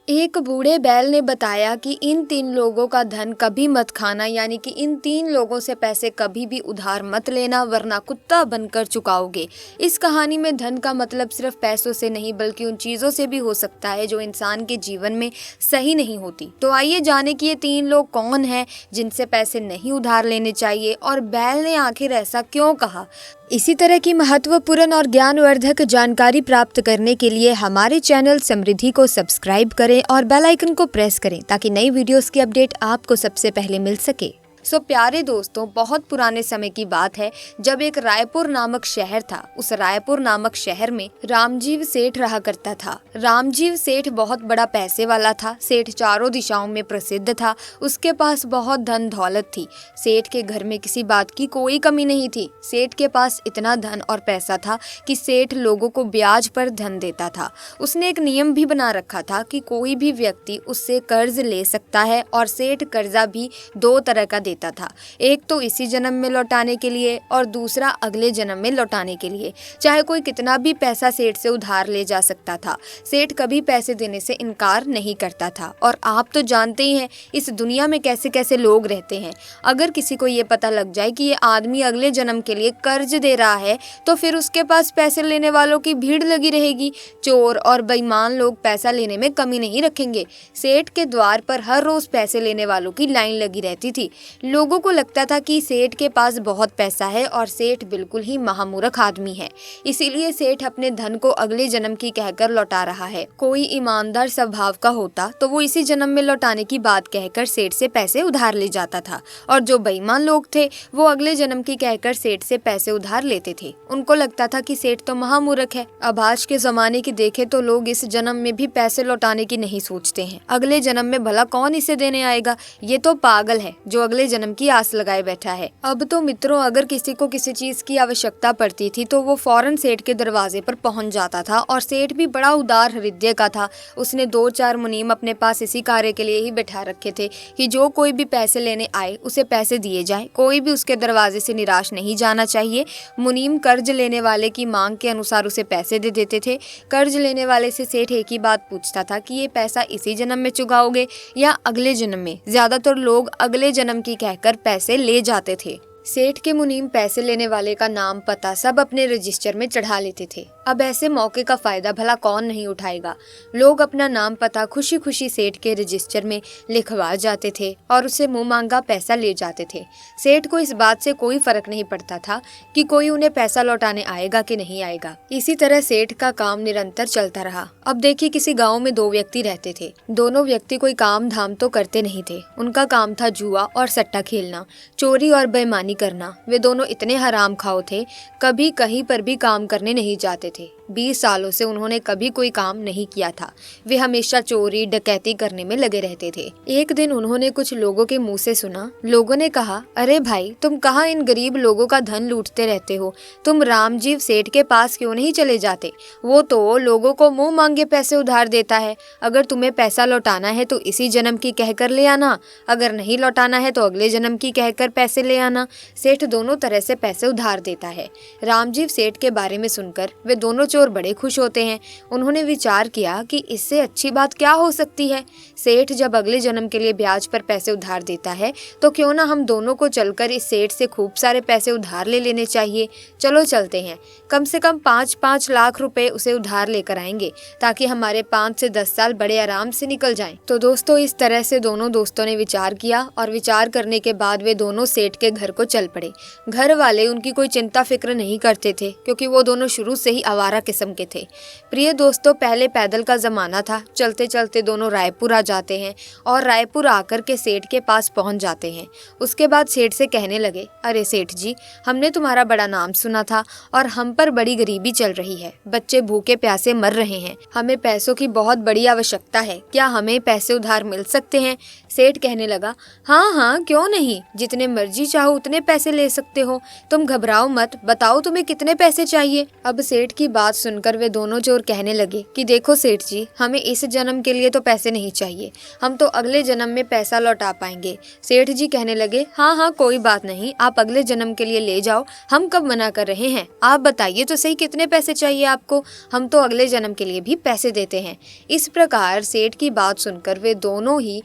एक बूढ़े बैल ने बताया कि इन 3 लोगों का धन कभी मत खाना, यानी कि इन 3 लोगों से पैसे कभी भी उधार मत लेना वरना कुत्ता बनकर चुकाओगे। इस कहानी में धन का मतलब सिर्फ पैसों से नहीं बल्कि उन चीज़ों से भी हो सकता है जो इंसान के जीवन में सही नहीं होती। तो आइए जाने कि ये 3 लोग कौन हैं जिनसे पैसे नहीं उधार लेने चाहिए और बैल ने आखिर ऐसा क्यों कहा। इसी तरह की महत्वपूर्ण और ज्ञानवर्धक जानकारी प्राप्त करने के लिए हमारे चैनल समृद्धि को सब्सक्राइब करें और बेल आइकन को प्रेस करें ताकि नई वीडियोस की अपडेट आपको सबसे पहले मिल सके। प्यारे दोस्तों, बहुत पुराने समय की बात है जब एक रायपुर नामक शहर था। उस रायपुर नामक शहर में रामजीव सेठ रहा करता था। रामजीव सेठ बहुत बड़ा पैसे वाला था। सेठ चारों दिशाओं में प्रसिद्ध था। उसके पास बहुत धन दौलत थी। सेठ के घर में किसी बात की कोई कमी नहीं थी। सेठ के पास इतना धन और पैसा था कि सेठ लोगों को ब्याज पर धन देता था। उसने एक नियम भी बना रखा था कि कोई भी व्यक्ति उससे कर्ज ले सकता है और सेठ कर्जा भी 2 तरह का देता था। एक तो इसी जन्म में लौटाने के लिए और दूसरा अगले जन्म में लौटाने के लिए। चाहे कोई कितना भी पैसा सेठ से उधार ले जा सकता था। सेठ कभी पैसे देने से इनकार नहीं करता था। और आप तो जानते ही हैं इस दुनिया में कैसे कैसे लोग रहते हैं। अगर किसी को ये पता लग जाए कि ये आदमी अगले जन्म के लिए कर्ज दे रहा है तो फिर उसके पास पैसे लेने वालों की भीड़ लगी रहेगी। चोर और बेईमान लोग पैसा लेने में कमी नहीं रखेंगे। सेठ के द्वार पर हर रोज पैसे लेने वालों की लाइन लगी रहती थी। लोगों को लगता था कि सेठ के पास बहुत पैसा है और सेठ बिल्कुल ही महामूर्ख आदमी है, इसीलिए सेठ अपने धन को अगले जन्म की कहकर लौटा रहा है। कोई ईमानदार स्वभाव का होता तो वो इसी जन्म में लौटाने की बात कहकर सेठ से पैसे उधार ले जाता था और जो बेईमान लोग थे वो अगले जन्म की कहकर सेठ से पैसे उधार लेते थे। उनको लगता था कि सेठ तो महामूर्ख है। अब आज के जमाने की देखे तो लोग इस जन्म में भी पैसे लौटाने की नहीं सोचते हैं। अगले जन्म में भला कौन इसे देने आएगा, ये तो पागल है जो अगले जन्म की आस लगाए बैठा है। अब तो मित्रों, अगर किसी को किसी चीज की आवश्यकता पड़ती थी तो वो फौरन सेठ के दरवाजे पर पहुंच जाता था और सेठ भी बड़ा उदार हृदय का था। उसने 2-4 मुनीम अपने पास इसी कार्य के लिए ही बैठा रखे थे कि जो कोई भी पैसे लेने आए उसे पैसे दिए जाए। कोई भी उसके दरवाजे से निराश नहीं जाना चाहिए। मुनीम कर्ज लेने वाले की मांग के अनुसार उसे पैसे दे देते थे। कर्ज लेने वाले से सेठ एक ही बात पूछता था कि ये पैसा इसी जन्म में चुकाओगे या अगले जन्म में। ज्यादातर लोग अगले जन्म की कहकर पैसे ले जाते थे। सेठ के मुनीम पैसे लेने वाले का नाम पता सब अपने रजिस्टर में चढ़ा लेते थे। अब ऐसे मौके का फायदा भला कौन नहीं उठाएगा। लोग अपना नाम पता खुशी खुशी सेठ के रजिस्टर में लिखवा जाते थे और उसे मुंह मांगा पैसा ले जाते थे। सेठ को इस बात से कोई फर्क नहीं पड़ता था कि कोई उन्हें पैसा लौटाने आएगा कि नहीं आएगा। इसी तरह सेठ का काम निरंतर चलता रहा। अब देखिए, किसी गाँव में 2 व्यक्ति रहते थे। दोनों व्यक्ति कोई काम धाम तो करते नहीं थे। उनका काम था जुआ और सट्टा खेलना, चोरी और बेईमानी करना। वे दोनों इतने हराम खाओ थे, कभी कहीं पर भी काम करने नहीं जाते थे। 20 सालों से उन्होंने कभी कोई काम नहीं किया था। वे हमेशा चोरी डकैती करने में लगे रहते थे। एक दिन उन्होंने कुछ लोगों के मुंह से सुना। लोगों ने कहा, अरे भाई, तुम कहाँ इन गरीब लोगों का धन लूटते रहते हो? तुम रामजीव सेठ के पास क्यों नहीं चले जाते? वो तो लोगों को मुंह मांगे पैसे उधार देता है। अगर तुम्हें पैसा लौटाना है तो इसी जन्म की कहकर ले आना, अगर नहीं लौटाना है तो अगले जन्म की कहकर पैसे ले आना। सेठ दोनों तरह से पैसे उधार देता है। रामजीव सेठ के बारे में सुनकर वे दोनों चोर बड़े खुश होते हैं। उन्होंने विचार किया कि इससे अच्छी बात क्या हो सकती है। सेठ जब अगले जन्म के लिए ब्याज पर पैसे उधार देता है तो क्यों ना हम दोनों को चलकर इस सेठ से खूब सारे पैसे उधार ले लेने चाहिए। चलो चलते हैं। कम से कम 5-5 लाख रुपए उसे उधार लेकर आएंगे ताकि हमारे 5 से 10 साल बड़े आराम से निकल जाएं। तो दोस्तों, इस तरह से दोनों दोस्तों ने विचार किया और विचार करने के बाद वे दोनों सेठ के घर को चल पड़े। घर वाले उनकी कोई चिंता फिक्र नहीं करते थे क्योंकि वो दोनों शुरू से ही आवारा किस्म के थे। प्रिय दोस्तों, पहले पैदल का जमाना था। चलते चलते दोनों रायपुर आ जाते हैं और रायपुर आकर के सेठ के पास पहुंच जाते हैं। उसके बाद सेठ से कहने लगे, अरे सेठ जी, हमने तुम्हारा बड़ा नाम सुना था और हम पर बड़ी गरीबी चल रही है। बच्चे भूखे प्यासे मर रहे हैं। हमें पैसों की बहुत बड़ी आवश्यकता है। क्या हमें पैसे उधार मिल सकते हैं? सेठ कहने लगा, हाँ हाँ, क्यों नहीं, जितने मर्जी चाहो उतने पैसे ले सकते हो। तुम घबराओ मत, बताओ तुम्हें कितने पैसे चाहिए। अब सेठ की बात बात सुनकर वे दोनों चोर कहने लगे कि देखो सेठ जी, हमें इस जन्म के लिए तो पैसे नहीं चाहिए, हम तो अगले जन्म में पैसा लौटा पाएंगे। सेठ जी कहने लगे, हाँ हाँ कोई बात नहीं, आप अगले जन्म के लिए ले जाओ, हम कब मना कर रहे हैं। आप बताइए तो सही कितने पैसे चाहिए आपको, हम तो अगले जन्म के लिए भी पैसे देते हैं। इस प्रकार सेठ की बात सुनकर वे दोनों ही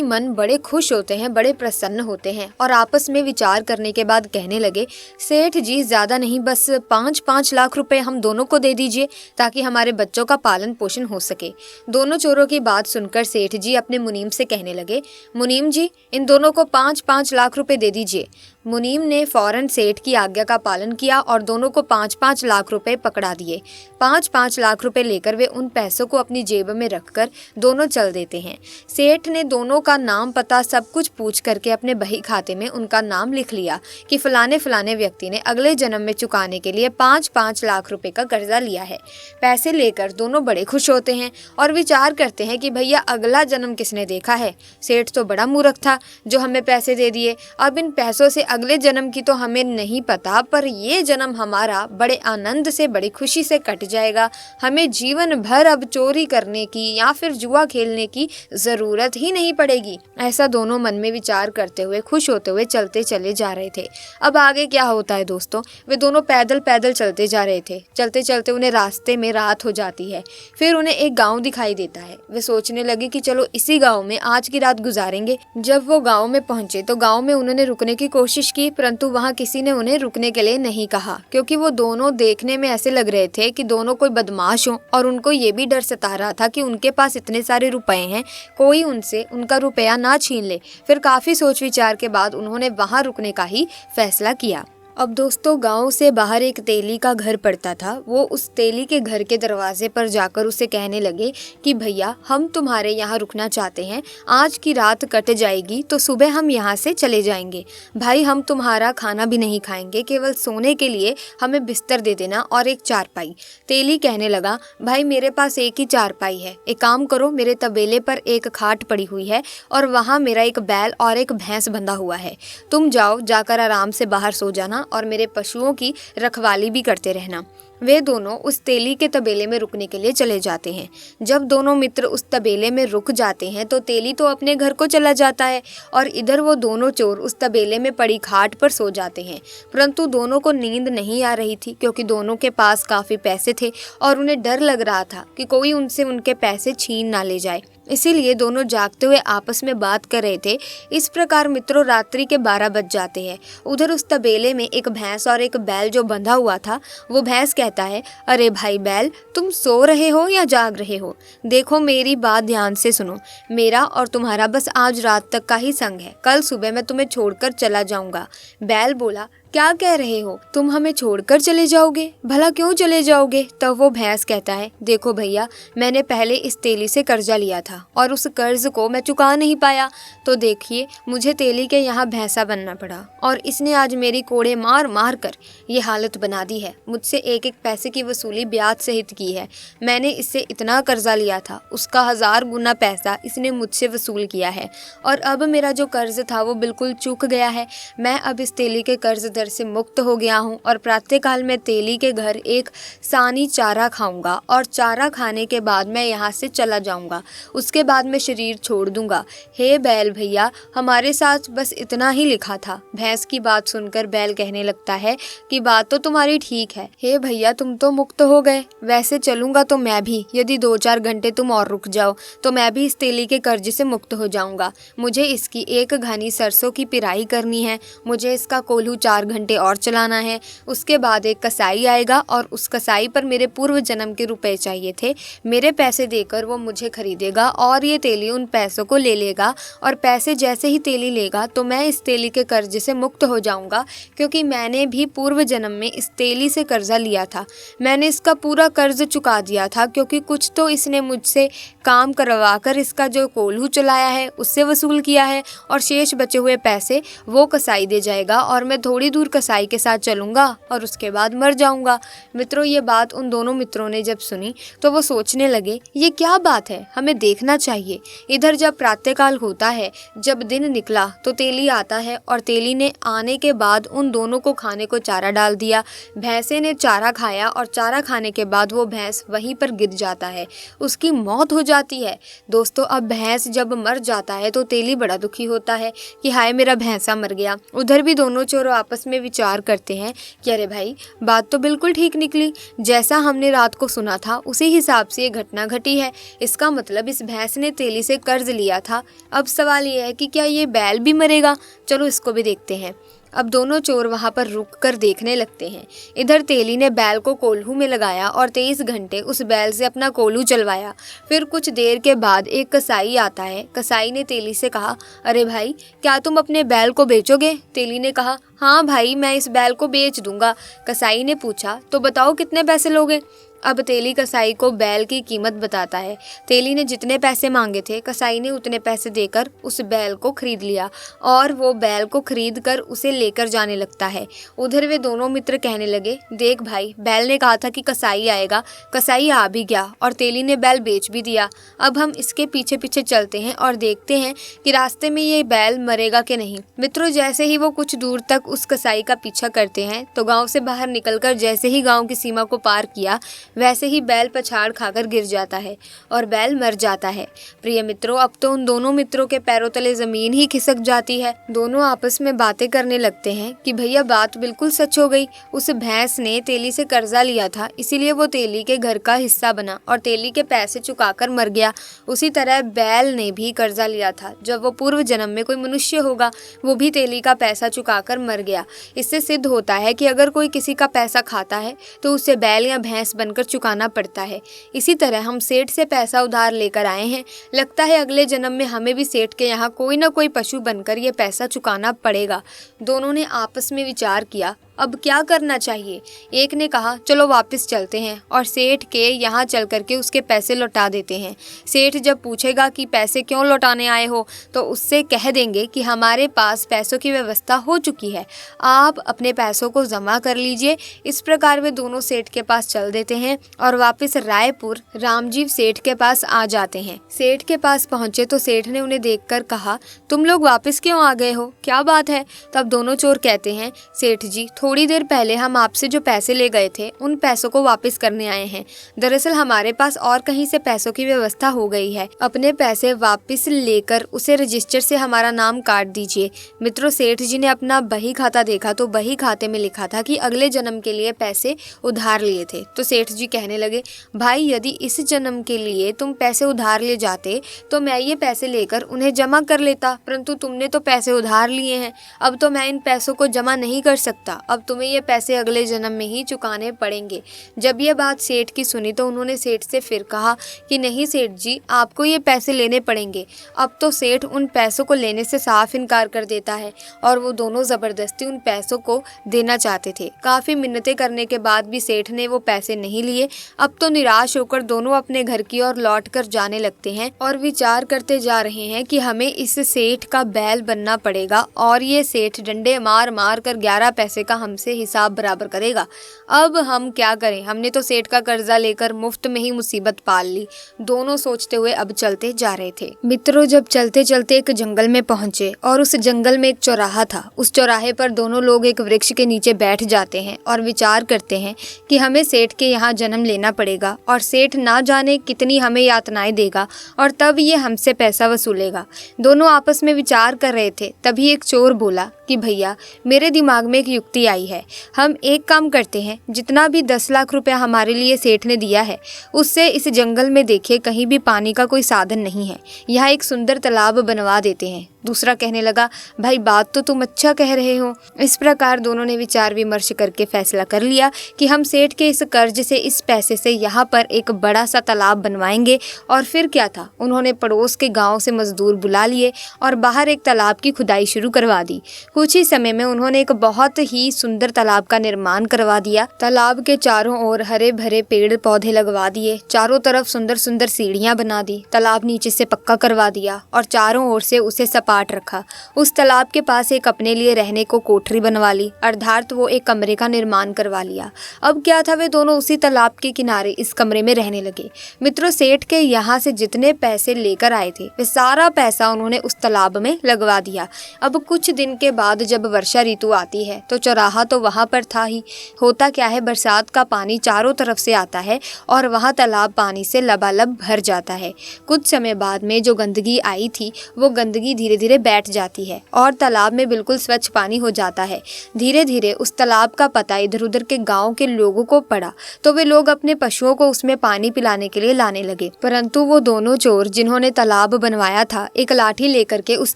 मन बड़े खुश होते हैं, बड़े प्रसन्न होते हैं और आपस में विचार करने के बाद कहने लगे, सेठ जी ज्यादा नहीं, बस 5-5 लाख रुपए हम दोनों को दे दीजिए ताकि हमारे बच्चों का पालन पोषण हो सके। दोनों चोरों की बात सुनकर सेठ जी अपने मुनीम से कहने लगे, मुनीम जी इन दोनों को 5-5 लाख रुपए दे दीजिए। मुनीम ने फौरन सेठ की आज्ञा का पालन किया और दोनों को 5-5 लाख रुपए पकड़ा दिए। 5-5 लाख रुपए लेकर वे उन पैसों को अपनी जेब में रखकर दोनों चल देते हैं। सेठ ने दोनों का नाम पता सब कुछ पूछ करके अपने बही खाते में उनका नाम लिख लिया कि फलाने व्यक्ति ने अगले जन्म में चुकाने के लिए 5-5 लाख रुपए का कर्जा लिया है। पैसे लेकर दोनों बड़े खुश होते हैं और विचार करते हैं कि भैया अगला जन्म किसने देखा है, सेठ तो बड़ा मूर्ख था जो हमें पैसे दे दिए, अब इन पैसों से अगले जन्म की तो हमें नहीं पता, पर ये जन्म हमारा बड़े आनंद से बड़ी खुशी से कट जाएगा, हमें जीवन भर अब चोरी करने की या फिर जुआ खेलने की जरूरत ही नहीं पड़ेगी। ऐसा दोनों मन में विचार करते हुए खुश होते हुए चलते चले जा रहे थे। अब आगे क्या होता है दोस्तों, वे दोनों पैदल पैदल चलते जा रहे थे। चलते चलते उन्हें रास्ते में रात हो जाती है। फिर उन्हें एक गाँव दिखाई देता है। वे सोचने लगे कि चलो इसी गाँव में आज की रात गुजारेंगे। जब वो गाँव में पहुंचे तो गाँव में उन्होंने रुकने की कोशिश की, परंतु वहाँ किसी ने उन्हें रुकने के लिए नहीं कहा, क्योंकि वो दोनों देखने में ऐसे लग रहे थे कि दोनों कोई बदमाश हो और उनको ये भी डर सता रहा था कि उनके पास इतने सारे रुपए हैं, कोई उनसे उनका रुपया ना छीन ले। फिर काफी सोच विचार के बाद उन्होंने वहाँ रुकने का ही फैसला किया। अब दोस्तों गांव से बाहर एक तेली का घर पड़ता था। वो उस तेली के घर के दरवाजे पर जाकर उसे कहने लगे कि भैया हम तुम्हारे यहाँ रुकना चाहते हैं, आज की रात कट जाएगी तो सुबह हम यहाँ से चले जाएंगे। भाई हम तुम्हारा खाना भी नहीं खाएंगे, केवल सोने के लिए हमें बिस्तर दे देना और एक चारपाई। तेली कहने लगा, भाई मेरे पास एक ही चारपाई है, एक काम करो मेरे तबेले पर एक खाट पड़ी हुई है और वहाँ मेरा एक बैल और एक भैंस बंधा हुआ है, तुम जाओ जाकर आराम से बाहर सो जाना और मेरे पशुओं की रखवाली भी करते रहना। वे दोनों उस तेली के तबेले में रुकने के लिए चले जाते हैं। जब दोनों मित्र उस तबेले में रुक जाते हैं तो तेली तो अपने घर को चला जाता है और इधर वो दोनों चोर उस तबेले में पड़ी खाट पर सो जाते हैं। परंतु दोनों को नींद नहीं आ रही थी, क्योंकि दोनों के पास काफ़ी पैसे थे और उन्हें डर लग रहा था कि कोई उनसे उनके पैसे छीन ना ले जाए। इसीलिए दोनों जागते हुए आपस में बात कर रहे थे। इस प्रकार मित्रों रात्रि के 12 बज जाते हैं। उधर उस तबेले में एक भैंस और एक बैल जो बंधा हुआ था, वो भैंस कहता है, अरे भाई बैल, तुम सो रहे हो या जाग रहे हो? देखो मेरी बात ध्यान से सुनो, मेरा और तुम्हारा बस आज रात तक का ही संग है, कल सुबह मैं तुम्हें छोड़कर चला जाऊंगा। बैल बोला, क्या कह रहे हो, तुम हमें छोड़कर चले जाओगे? भला क्यों चले जाओगे? तब वो भैंस कहता है, देखो भैया, मैंने पहले इस तेली से कर्जा लिया था और उस कर्ज को मैं चुका नहीं पाया, तो देखिए मुझे तेली के यहाँ भैंसा बनना पड़ा और इसने आज मेरी कोड़े मार मार कर ये हालत बना दी है। मुझसे एक एक पैसे की वसूली ब्याज सहित की है। मैंने इससे इतना कर्जा लिया था, उसका 1000 गुना पैसा इसने मुझसे वसूल किया है और अब मेरा जो कर्ज था वो बिल्कुल चूक गया है। मैं अब इस तेली के कर्ज से मुक्त हो गया हूँ और प्रातःकाल में तेली के घर एक सानी चारा खाऊंगा और चारा खाने के बाद मैं यहाँ से चला जाऊंगा, उसके बाद मैं शरीर छोड़ दूंगा। हे बैल भैया, हमारे साथ बस इतना ही लिखा था। भैंस की बात सुनकर बैल कहने लगता है कि बात तो तुम्हारी ठीक है, हे भैया तुम तो मुक्त हो गए, वैसे चलूंगा तो मैं भी, यदि 2-4 घंटे तुम और रुक जाओ तो मैं भी इस तेली के कर्ज से मुक्त हो जाऊंगा। मुझे इसकी एक घनी सरसों की पिराई करनी है, मुझे इसका कोल्हू 4 घंटे और चलाना है, उसके बाद एक कसाई आएगा और उस कसाई पर मेरे पूर्व जन्म के रुपए चाहिए थे, मेरे पैसे देकर वो मुझे खरीदेगा और ये तेली उन पैसों को ले लेगा और पैसे जैसे ही तेली लेगा तो मैं इस तेली के कर्ज से मुक्त हो जाऊंगा, क्योंकि मैंने भी पूर्व जन्म में इस तेली से कर्जा लिया था। मैंने इसका पूरा कर्ज चुका दिया था, क्योंकि कुछ तो इसने मुझसे काम करवा कर इसका जो कोल्हू चलाया है उससे वसूल किया है और शेष बचे हुए पैसे वो कसाई दे जाएगा और मैं थोड़ी दूर दूर कसाई के साथ चलूँगा और उसके बाद मर जाऊँगा। मित्रों, ये बात उन दोनों मित्रों ने जब सुनी तो वो सोचने लगे, ये क्या बात है, हमें देखना चाहिए। इधर जब प्रातःकाल होता है, जब दिन निकला तो तेली आता है और तेली ने आने के बाद उन दोनों को खाने को चारा डाल दिया। भैंसे ने चारा खाया और चारा खाने के बाद वो भैंस वहीं पर गिर जाता है, उसकी मौत हो जाती है। दोस्तों, अब भैंस जब मर जाता है तो तेली बड़ा दुखी होता है कि हाय मेरा भैंसा मर गया। उधर भी दोनों चोर आपस में विचार करते हैं कि अरे भाई, बात तो बिल्कुल ठीक निकली, जैसा हमने रात को सुना था उसी हिसाब से ये घटना घटी है। इसका मतलब इस भैंस ने तेली से कर्ज लिया था। अब सवाल ये है कि क्या ये बैल भी मरेगा? चलो इसको भी देखते हैं। अब दोनों चोर वहां पर रुक कर देखने लगते हैं। इधर तेली ने बैल को कोल्हू में लगाया और 23 घंटे उस बैल से अपना कोल्हू चलवाया। फिर कुछ देर के बाद एक कसाई आता है। कसाई ने तेली से कहा, अरे भाई, क्या तुम अपने बैल को बेचोगे? तेली ने कहा, हाँ भाई, मैं इस बैल को बेच दूंगा। कसाई ने पूछा, तो बताओ कितने पैसे लोगे? अब तेली कसाई को बैल की कीमत बताता है। तेली ने जितने पैसे मांगे थे, कसाई ने उतने पैसे देकर उस बैल को खरीद लिया और वो बैल को खरीद कर उसे लेकर जाने लगता है। उधर वे दोनों मित्र कहने लगे, देख भाई, बैल ने कहा था कि कसाई आएगा, कसाई आ भी गया और तेली ने बैल बेच भी दिया। अब हम इसके पीछे पीछे चलते हैं और देखते हैं कि रास्ते में ये बैल मरेगा कि नहीं। मित्रों, जैसे ही वो कुछ दूर तक उस कसाई का पीछा करते हैं तो गाँव से बाहर निकलकर जैसे ही गाँव की सीमा को पार किया, वैसे ही बैल पछाड़ खाकर गिर जाता है और बैल मर जाता है। प्रिय मित्रों, अब तो उन दोनों मित्रों के पैरों तले जमीन ही खिसक जाती है। दोनों आपस में बातें करने लगते हैं कि भैया, बात बिल्कुल सच हो गई। उस भैंस ने तेली से कर्जा लिया था, इसीलिए वो तेली के घर का हिस्सा बना और तेली के पैसे चुकाकर मर गया। उसी तरह बैल ने भी कर्जा लिया था। जब वो पूर्व जन्म में कोई मनुष्य होगा, वो भी तेली का पैसा चुकाकर मर गया। इससे सिद्ध होता है कि अगर कोई किसी का पैसा खाता है तो उसे बैल या भैंस बनकर चुकाना पड़ता है। इसी तरह हम सेठ से पैसा उधार लेकर आए हैं, लगता है अगले जन्म में हमें भी सेठ के यहाँ कोई ना कोई पशु बनकर ये पैसा चुकाना पड़ेगा। दोनों ने आपस में विचार किया, अब क्या करना चाहिए। एक ने कहा, चलो वापस चलते हैं और सेठ के यहाँ चल करके उसके पैसे लौटा देते हैं। सेठ जब पूछेगा कि पैसे क्यों लौटाने आए हो, तो उससे कह देंगे कि हमारे पास पैसों की व्यवस्था हो चुकी है, आप अपने पैसों को जमा कर लीजिए। इस प्रकार वे दोनों सेठ के पास चल देते हैं और वापस रायपुर रामजीव सेठ के पास आ जाते हैं। सेठ के पास पहुंचे तो सेठ ने उन्हें देखकर कहा, तुम लोग वापस क्यों आ गए हो, क्या बात है? तब दोनों चोर कहते हैं, सेठ जी, थोड़ी देर पहले हम आपसे जो पैसे ले गए थे उन पैसों को वापस करने आए हैं। दरअसल हमारे पास और कहीं से पैसों की व्यवस्था हो गई है। अपने पैसे वापस लेकर उसे रजिस्टर से हमारा नाम काट दीजिए। मित्रों, सेठ जी ने अपना बही खाता देखा तो बही खाते में लिखा था कि अगले जन्म के लिए पैसे उधार लिए थे। तो सेठ जी कहने लगे, भाई, यदि इस जन्म के लिए तुम पैसे उधार ले जाते तो मैं ये पैसे लेकर उन्हें जमा कर लेता, परंतु तुमने तो पैसे उधार लिए हैं। अब तो मैं इन पैसों को जमा नहीं कर सकता। अब तुम्हें ये पैसे अगले जन्म में ही चुकाने पड़ेंगे। जब ये बात सेठ की सुनी तो उन्होंने सेठ से फिर कहा कि नहीं सेठ जी, आपको ये पैसे लेने पड़ेंगे। अब तो सेठ उन पैसों को लेने से साफ इनकार कर देता है और वो दोनों जबरदस्ती उन पैसों को देना चाहते थे। काफ़ी मिन्नतें करने के बाद भी सेठ ने वो पैसे नहीं लिए। अब तो निराश होकर दोनों अपने घर की ओर लौट कर जाने लगते हैं और विचार करते जा रहे हैं कि हमें इस सेठ का बैल बनना पड़ेगा और ये सेठ डंडे मार मार कर 11 पैसे का हमसे हिसाब बराबर करेगा। अब हम क्या करें, हमने तो सेठ का कर्जा लेकर मुफ्त में ही मुसीबत पाल ली। दोनों सोचते हुए अब चलते जा रहे थे। मित्रों, जब चलते चलते एक जंगल में पहुंचे और उस जंगल में एक चौराहा था। उस चौराहे पर दोनों लोग एक वृक्ष के नीचे बैठ जाते हैं और विचार करते हैं कि हमें सेठ के यहाँ जन्म लेना पड़ेगा और सेठ ना जाने कितनी हमें यातनाएं देगा और तब ये हमसे पैसा वसूलेगा। दोनों आपस में विचार कर रहे थे, तभी एक चोर बोला कि भैया, मेरे दिमाग में एक युक्ति आई है। हम एक काम करते हैं, जितना भी 10 लाख रुपया हमारे लिए सेठ ने दिया है उससे इस जंगल में देखिए कहीं भी पानी का कोई साधन नहीं है, यहाँ एक सुंदर तालाब बनवा देते हैं। दूसरा कहने लगा, भाई बात तो तुम अच्छा कह रहे हो। इस प्रकार दोनों ने विचार विमर्श करके फैसला कर लिया कि हम सेठ के इस कर्ज से, इस पैसे से यहाँ पर एक बड़ा सा तालाब बनवाएंगे। और फिर क्या था, उन्होंने पड़ोस के गांव से मजदूर बुला लिए और बाहर एक तालाब की खुदाई शुरू करवा दी। कुछ ही समय में उन्होंने एक बहुत ही सुंदर तालाब का निर्माण करवा दिया। तालाब के चारों ओर हरे भरे पेड़ पौधे लगवा दिए, चारों तरफ सुंदर सुंदर सीढ़ियां बना दी, तालाब नीचे से पक्का करवा दिया और चारों ओर से उसे कपाट रखा। उस तालाब के पास एक अपने लिए रहने को कोठरी बनवा ली, अर्थात वो एक कमरे का निर्माण करवा लिया। अब क्या था, वे दोनों उसी तालाब के किनारे इस कमरे में रहने लगे। मित्रों, सेठ के यहाँ से जितने पैसे लेकर आए थे वे सारा पैसा उन्होंने उस तालाब में लगवा दिया। अब कुछ दिन के बाद जब वर्षा ऋतु आती है तो चौराहा तो वहाँ पर था ही। होता क्या है, बरसात का पानी चारों तरफ से आता है और वहाँ तालाब पानी से लबालब भर जाता है। कुछ समय बाद में जो गंदगी आई थी वो गंदगी धीरे धीरे बैठ जाती है और तालाब में बिल्कुल स्वच्छ पानी हो जाता है। धीरे धीरे उस तालाब का पता इधर उधर के गाँव के लोगों को पड़ा तो वे लोग अपने पशुओं को उसमें पानी पिलाने के लिए लाने लगे। परंतु वो दोनों चोर जिन्होंने तालाब बनवाया था एक लाठी लेकर के उस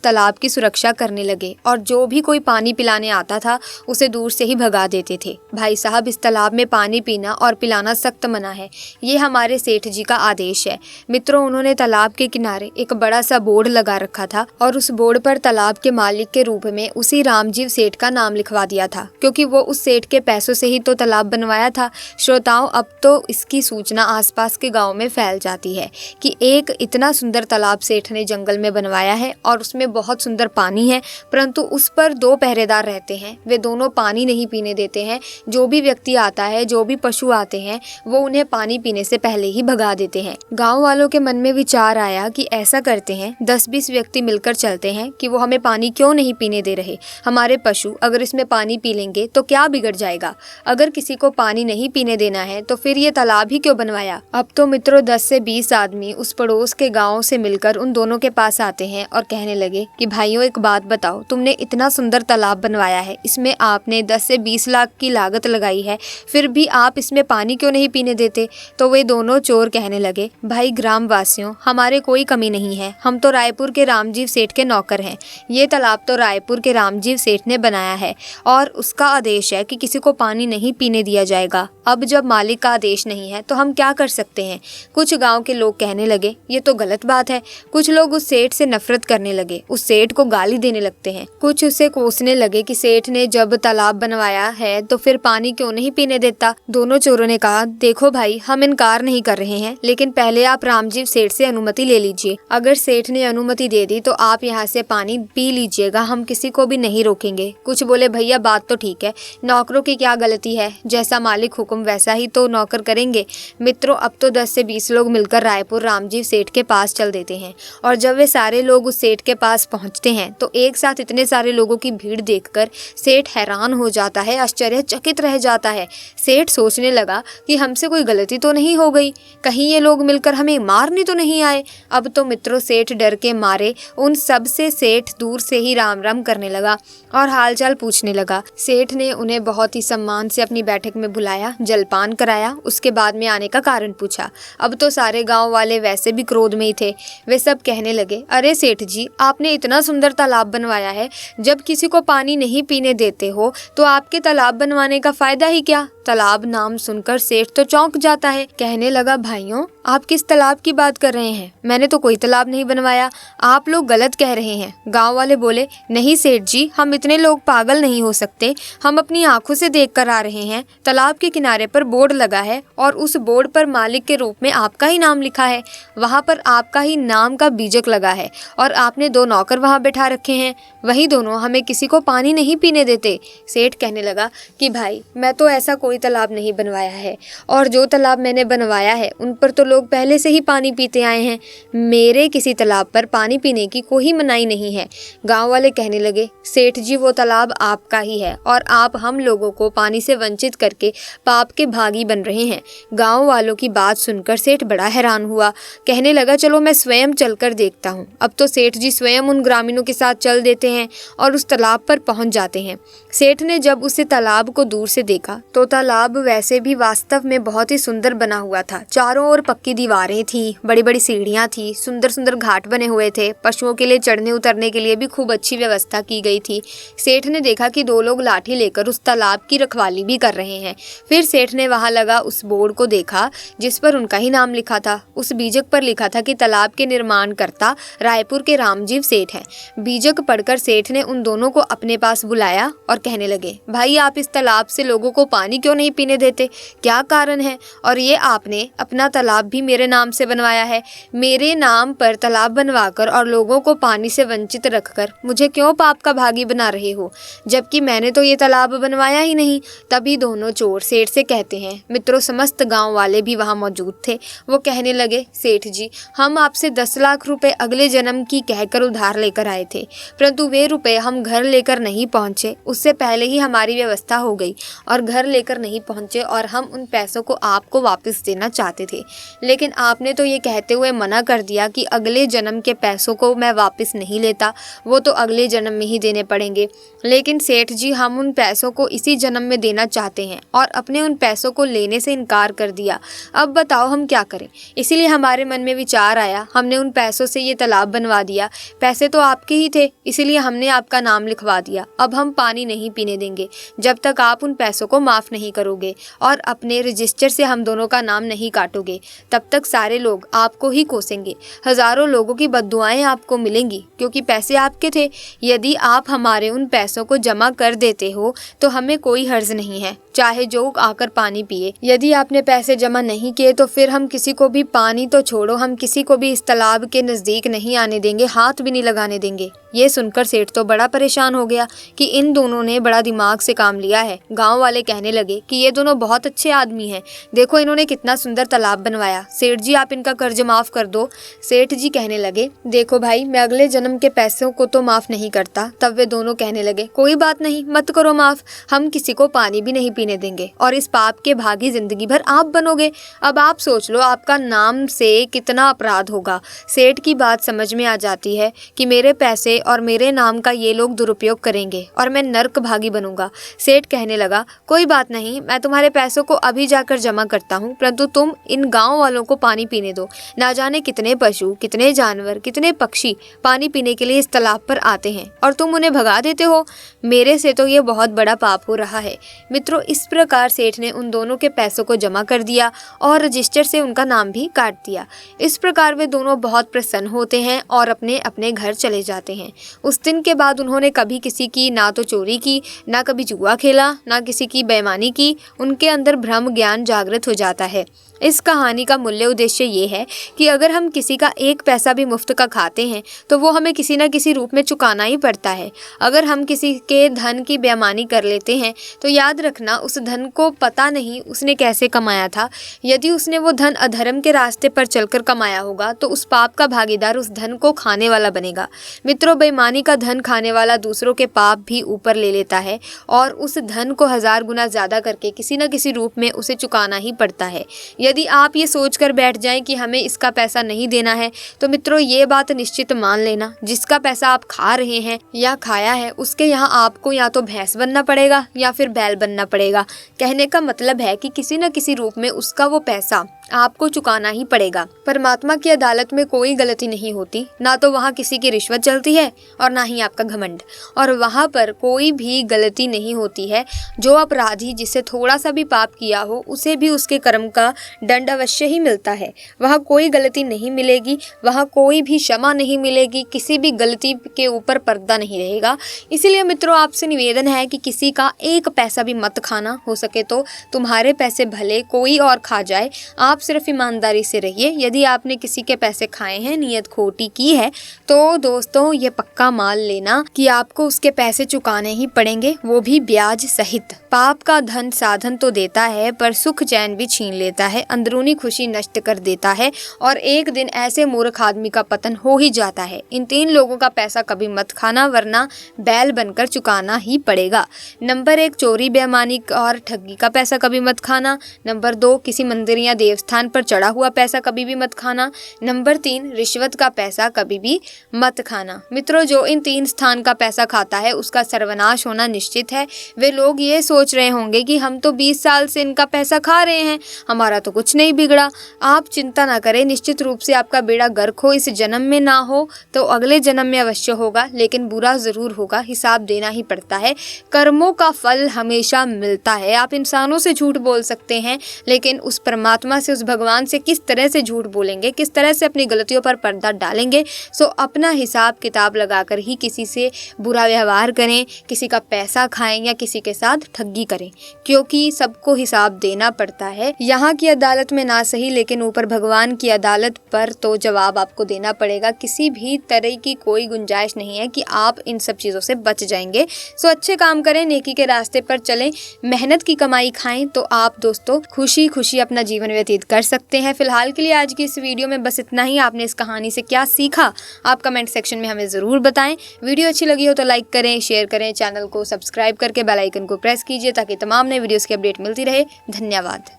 तालाब की सुरक्षा करने लगे और जो भी कोई पानी पिलाने आता था उसे दूर से ही भगा देते थे। भाई साहब, इस तालाब में पानी पीना और पिलाना सख्त मना है, ये हमारे सेठ जी का आदेश है। मित्रों, उन्होंने तालाब के किनारे एक बड़ा सा बोर्ड लगा रखा था और उस बोर्ड पर तालाब के मालिक के रूप में उसी रामजीव सेठ का नाम लिखवा दिया था, क्योंकि वो उस सेठ के पैसों से ही तो तालाब बनवाया था। श्रोताओं, अब तो इसकी सूचना आसपास के गाँव में फैल जाती है कि एक इतना सुंदर तालाब सेठ ने जंगल में बनवाया है और उसमें बहुत सुंदर पानी है, परंतु उस पर 2 पहरेदार रहते हैं। वे दोनों पानी नहीं पीने देते हैं। जो भी व्यक्ति आता है, जो भी पशु आते हैं, वो उन्हें पानी पीने से पहले ही भगा देते हैं। गांव वालों के मन में विचार आया कि ऐसा करते हैं, 10-20 व्यक्ति मिलकर चलते हैं कि वो हमें पानी क्यों नहीं पीने दे रहे। हमारे पशु अगर इसमें पानी पी लेंगे तो क्या बिगड़ जाएगा। अगर किसी को पानी नहीं पीने देना है तो फिर ये तालाब ही क्यों बनवाया। अब तो मित्रों 10 से 20 आदमी उस पड़ोस के गाँव से मिलकर उन दोनों के पास आते हैं और कहने लगे कि भाइयों, एक बात बताओ, तुमने इतना सुंदर तालाब बनवाया है, इसमें आपने 10 से 20 लाख की लागत लगाई है, फिर भी आप इसमें पानी क्यों नहीं पीने देते। तो वे दोनों चोर कहने लगे, भाई ग्राम वासियों, हमारे कोई कमी नहीं है, हम तो रायपुर के रामजीव सेठ के नौकर हैं। ये तालाब तो रायपुर के रामजीव सेठ ने बनाया है और उसका आदेश है कि किसी को पानी नहीं पीने दिया जाएगा। अब जब मालिक का आदेश नहीं है तो हम क्या कर सकते हैं। कुछ गाँव के लोग कहने लगे, ये तो गलत बात है। कुछ लोग उस सेठ से नफरत करने लगे, उस सेठ को गाली देने लगते हैं। कुछ उसे कोसने लगे कि सेठ ने जब तालाब बनवाया है तो फिर पानी क्यों नहीं पीने देता। दोनों चोरों ने कहा, देखो भाई, हम इनकार नहीं कर रहे हैं, लेकिन पहले आप रामजीव सेठ से अनुमति ले लीजिए। अगर सेठ ने अनुमति दे दी तो आप यहाँ से पानी पी लीजिएगा, हम किसी को भी नहीं रोकेंगे। कुछ बोले, भैया बात तो ठीक है, नौकरों की क्या गलती है, जैसा मालिक हुक्म वैसा ही तो नौकर करेंगे। मित्रों, अब तो 10 से 20 लोग मिलकर रायपुर रामजीव सेठ के पास चल देते हैं और जब वे सारे लोग उस सेठ के पास पहुंचते हैं तो एक साथ इतने सारे लोगों की भीड़ देखकर सेठ हैरान हो जाता है, आश्चर्यचकित रह जाता है। सेठ सोचने लगा कि हमसे कोई गलती तो नहीं हो गई, कहीं ये लोग मिलकर हमें मारने तो नहीं आए। अब तो मित्रों सेठ डर के मारे उन सब से सेठ दूर से ही राम राम करने लगा और हालचाल पूछने लगा। सेठ ने उन्हें बहुत ही सम्मान से अपनी बैठक में बुलाया, जलपान कराया, उसके बाद में आने का कारण पूछा। अब तो सारे गांव वाले वैसे भी क्रोध में ही थे। वे सब कहने लगे, अरे सेठ जी, आपने इतना सुंदर तालाब बनवाया है, जब किसी को पानी नहीं पीने देते हो तो आपके तालाब बनवाने का फायदा ही क्या। तालाब नाम सुनकर सेठ तो चौंक जाता है, कहने लगा, भाइयों आप किस तालाब की बात कर रहे हैं, मैंने तो कोई तालाब नहीं बनवाया, आप लोग गलत कह रहे हैं। गांव वाले बोले, नहीं सेठ जी, हम इतने लोग पागल नहीं हो सकते, हम अपनी आंखों से देख कर आ रहे हैं। तालाब के किनारे पर बोर्ड लगा है और उस बोर्ड पर मालिक के रूप में आपका ही नाम लिखा है, वहाँ पर आपका ही नाम का बीजक लगा है और आपने 2 नौकर वहाँ बैठा रखे हैं, वही दोनों हमें किसी को पानी नहीं पीने देते। सेठ कहने लगा कि भाई, मैं तो ऐसा कोई तालाब नहीं बनवाया है और जो तालाब मैंने बनवाया है उन पर तो लोग पहले से ही पानी पीते आए हैं, मेरे किसी तालाब पर पानी पीने की कोई मनाही नहीं है। गांव वाले कहने लगे, सेठ जी वो तालाब आपका ही है और आप हम लोगों को पानी से वंचित करके पाप के भागी बन रहे हैं। गांव वालों की बात सुनकर सेठ बड़ा हैरान हुआ, कहने लगा, चलो मैं स्वयं चलकर देखता हूँ। अब तो सेठ जी स्वयं उन ग्रामीणों के साथ चल देते हैं और उस तालाब पर पहुंच जाते हैं। सेठ ने जब उस तालाब को दूर से देखा तो तालाब वैसे भी वास्तव में बहुत ही सुंदर बना हुआ था। चारों ओर पक्की दीवारें थी, बड़ी बड़ी सीढ़ियां थी, सुंदर सुंदर घाट बने हुए थे, पशुओं के लिए चढ़ने उतरने के लिए भी खूब अच्छी व्यवस्था की गई थी। सेठ ने देखा कि 2 लोग लाठी लेकर उस तालाब की रखवाली भी कर रहे हैं। फिर सेठ ने वहां लगा उस बोर्ड को देखा जिस पर उनका ही नाम लिखा था। उस बीजक पर लिखा था कि तालाब के निर्माणकर्ता रायपुर के रामजीव सेठ हैं। बीजक पढ़कर सेठ ने उन दोनों को अपने पास बुलाया और कहने लगे, भाई आप इस तालाब से लोगों को पानी क्यों नहीं पीने देते, क्या कारण है? और ये आपने अपना तालाब भी मेरे नाम से बनवाया है, मेरे नाम पर तालाब बनवाकर और लोगों को पानी से वंचित रखकर मुझे क्यों पाप का भागी बना रहे हो, जबकि मैंने तो ये तालाब बनवाया ही नहीं। तभी दोनों चोर सेठ से कहते हैं। मित्रों, समस्त गांव वाले भी वहां मौजूद थे। वो कहने लगे, सेठ जी, हम आपसे 10 लाख रुपए अगले जन्म की कहकर उधार लेकर आए थे, परंतु वे रुपए हम घर लेकर नहीं पहुंचे, उससे पहले ही हमारी व्यवस्था हो गई और घर लेकर नहीं पहुंचे और हम उन पैसों को आपको वापस देना चाहते थे, लेकिन आपने तो ये कहते हुए मना कर दिया कि अगले जन्म के पैसों को मैं वापस नहीं लेता, वो तो अगले जन्म में ही देने पड़ेंगे। लेकिन सेठ जी, हम उन पैसों को इसी जन्म में देना चाहते हैं और अपने उन पैसों को लेने से इनकार कर दिया। अब बताओ हम क्या करें? इसीलिए हमारे मन में विचार आया, हमने उन पैसों से ये तालाब बनवा दिया। पैसे तो आपके ही थे, इसीलिए हमने आपका नाम लिखवा दिया। अब हम पानी नहीं पीने देंगे जब तक आप उन पैसों को माफ़ नहीं करोगे और अपने रजिस्टर से हम दोनों का नाम नहीं काटोगे। तब तक सारे लोग आपको ही कोसेंगे, हज़ारों लोगों की बद्दुआएं आपको मिलेंगी, क्योंकि पैसे आपके थे। यदि आप हमारे उन पैसों को जमा कर देते हो तो हमें कोई हर्ज नहीं है, चाहे जो आकर पानी पिए। यदि आपने पैसे जमा नहीं किए तो फिर हम किसी को भी, पानी तो छोड़ो, हम किसी को भी इस तालाब के नज़दीक नहीं आने देंगे, हाथ भी नहीं लगाने देंगे। ये सुनकर सेठ तो बड़ा परेशान हो गया कि इन दोनों ने बड़ा दिमाग से काम लिया है। गांव वाले कहने लगे कि ये दोनों बहुत अच्छे आदमी हैं, देखो इन्होंने कितना सुंदर तालाब बनवाया, सेठ जी आप इनका कर्ज माफ़ कर दो। सेठ जी कहने लगे, देखो भाई, मैं अगले जन्म के पैसों को तो माफ़ नहीं करता। तब वे दोनों कहने लगे, कोई बात नहीं, मत करो माफ़, हम किसी को पानी भी नहीं पीने देंगे और इस पाप के भागी जिंदगी भर आप बनोगे। अब आप सोच लो आपका नाम से कितना अपराध होगा। सेठ की बात समझ में आ जाती है कि मेरे पैसे और मेरे नाम का ये लोग दुरुपयोग करेंगे और मैं नर्क भागी बनूंगा। सेठ कहने लगा, कोई बात नहीं, मैं तुम्हारे पैसों को अभी जाकर जमा करता हूँ, परंतु तुम इन गांव वालों को पानी पीने दो। ना जाने कितने पशु, कितने जानवर, कितने पक्षी पानी पीने के लिए इस तालाब पर आते हैं और तुम उन्हें भगा देते हो। मेरे से तो ये बहुत बड़ा पाप हो रहा है। मित्रों, इस प्रकार सेठ ने उन दोनों के पैसों को जमा कर दिया और रजिस्टर से उनका नाम भी काट दिया। इस प्रकार वे दोनों बहुत प्रसन्न होते हैं और अपने अपने घर चले जाते हैं। उस दिन के बाद उन्होंने कभी किसी की ना तो चोरी की, ना कभी जुआ खेला, ना किसी की बेईमानी की। उनके अंदर ब्रह्म ज्ञान जागृत हो जाता है। इस कहानी का मूल्य उद्देश्य ये है कि अगर हम किसी का एक पैसा भी मुफ्त का खाते हैं तो वो हमें किसी न किसी रूप में चुकाना ही पड़ता है। अगर हम किसी के धन की बेईमानी कर लेते हैं तो याद रखना, उस धन को पता नहीं उसने कैसे कमाया था। यदि उसने वो धन अधर्म के रास्ते पर चलकर कमाया होगा तो उस पाप का भागीदार उस धन को खाने वाला बनेगा। मित्रों, बेईमानी का धन खाने वाला दूसरों के पाप भी ऊपर ले लेता है और उस धन को 1000 गुना ज़्यादा करके किसी न किसी रूप में उसे चुकाना ही पड़ता है। यदि आप ये सोचकर बैठ जाएं कि हमें इसका पैसा नहीं देना है तो मित्रों, ये बात निश्चित मान लेना, जिसका पैसा आप खा रहे हैं या खाया है उसके यहाँ आपको या तो भैंस बनना पड़ेगा या फिर बैल बनना पड़ेगा। कहने का मतलब है कि किसी न किसी रूप में उसका वो पैसा आपको चुकाना ही पड़ेगा। परमात्मा की अदालत में कोई गलती नहीं होती, ना तो वहाँ किसी की रिश्वत चलती है और ना ही आपका घमंड, और वहाँ पर कोई भी गलती नहीं होती है। जो अपराधी जिससे थोड़ा सा भी पाप किया हो उसे भी उसके कर्म का दंड अवश्य ही मिलता है। वहाँ कोई गलती नहीं मिलेगी, वहाँ कोई भी क्षमा नहीं मिलेगी, किसी भी गलती के ऊपर पर्दा नहीं रहेगा। इसीलिए मित्रों, आपसे निवेदन है कि किसी का एक पैसा भी मत खाना। हो सके तो तुम्हारे पैसे भले कोई और खा जाए, आप सिर्फ ईमानदारी से रहिए। यदि आपने किसी के पैसे खाए हैं, नियत खोटी की है, तो दोस्तों ये पक्का मान लेना कि आपको उसके पैसे चुकाने ही पड़ेंगे, वो भी ब्याज सहित। पाप का धन साधन तो देता है पर सुख चैन भी छीन लेता है, अंदरूनी खुशी नष्ट कर देता है और एक दिन ऐसे मूर्ख आदमी का पतन हो ही जाता है। इन 3 लोगों का पैसा कभी मत खाना, वरना बैल बनकर चुकाना ही पड़ेगा। नंबर 1, चोरी, बेईमानी और ठगी का पैसा कभी मत खाना। नंबर 2, किसी मंदिर या देवस्थान पर चढ़ा हुआ पैसा कभी भी मत खाना। नंबर 3, रिश्वत का पैसा कभी भी मत खाना। मित्रों, जो इन 3 स्थान का पैसा खाता है उसका सर्वनाश होना निश्चित है। वे लोग ये सोच रहे होंगे कि हम तो 20 साल से इनका पैसा खा रहे हैं, हमारा तो कुछ नहीं बिगड़ा। आप चिंता ना करें, निश्चित रूप से आपका बेड़ा गर्क हो, इस जन्म में ना हो तो अगले जन्म में अवश्य होगा, लेकिन बुरा जरूर होगा। हिसाब देना ही पड़ता है, कर्मों का फल हमेशा मिलता है। आप इंसानों से झूठ बोल सकते हैं लेकिन उस परमात्मा से उस भगवान से किस तरह से झूठ बोलेंगे, किस तरह से अपनी गलतियों पर पर्दा डालेंगे। सो अपना हिसाब किताब लगाकर ही किसी से बुरा व्यवहार करें, किसी का पैसा खाएं या किसी के साथ ठगी करें, क्योंकि सबको हिसाब देना पड़ता है। यहाँ की अदालत में ना सही, लेकिन ऊपर भगवान की अदालत पर तो जवाब आपको देना पड़ेगा। किसी भी तरह की कोई गुंजाइश नहीं है कि आप इन सब चीज़ों से बच जाएंगे। सो अच्छे काम करें, नेकी के रास्ते पर चलें, मेहनत की कमाई खाएं, तो आप दोस्तों खुशी खुशी अपना जीवन व्यतीत कर सकते हैं। फिलहाल के लिए आज की इस वीडियो में बस इतना ही। आपने इस कहानी से क्या सीखा, आप कमेंट सेक्शन में हमें ज़रूर बताएं। वीडियो अच्छी लगी हो तो लाइक करें, शेयर करें, चैनल को सब्सक्राइब करके बेल आइकन को प्रेस कीजिए ताकि तमाम नए वीडियोस की अपडेट मिलती रहे। धन्यवाद।